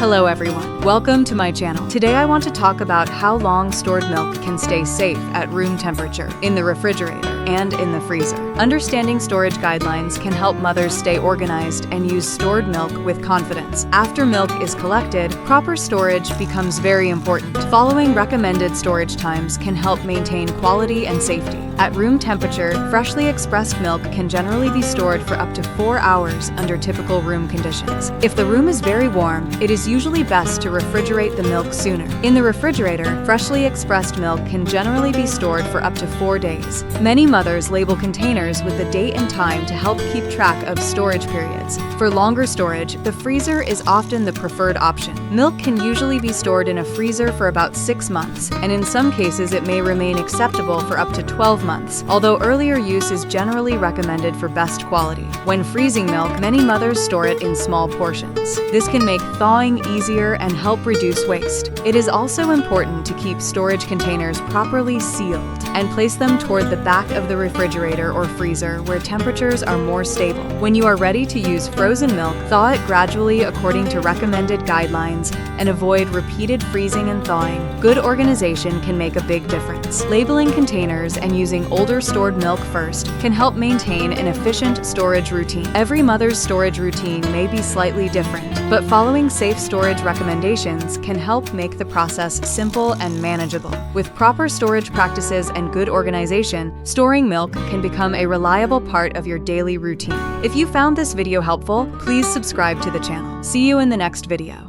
Hello everyone, welcome to my channel. Today I want to talk about how long stored milk can stay safe at room temperature, in the refrigerator, and in the freezer. Understanding storage guidelines can help mothers stay organized and use stored milk with confidence. After milk is collected, proper storage becomes very important. Following recommended storage times can help maintain quality and safety. At room temperature, freshly expressed milk can generally be stored for up to 4 hours under typical room conditions. If the room is very warm, it is usually best to refrigerate the milk sooner. In the refrigerator, freshly expressed milk can generally be stored for up to 4 days. Many mothers label containers with the date and time to help keep track of storage periods. For longer storage, the freezer is often the preferred option. Milk can usually be stored in a freezer for about 6 months, and in some cases it may remain acceptable for up to 12 months, although earlier use is generally recommended for best quality. When freezing milk, many mothers store it in small portions. This can make thawing easier and help reduce waste. It is also important to keep storage containers properly sealed and place them toward the back of the refrigerator or freezer where temperatures are more stable. When you are ready to use frozen milk, thaw it gradually according to recommended guidelines and avoid repeated freezing and thawing. Good organization can make a big difference. Labeling containers and using older stored milk first can help maintain an efficient storage routine. Every mother's storage routine may be slightly different, but following safe storage recommendations can help make the process simple and manageable. With proper storage practices and good organization, storing milk can become a reliable part of your daily routine. If you found this video helpful, please subscribe to the channel. See you in the next video.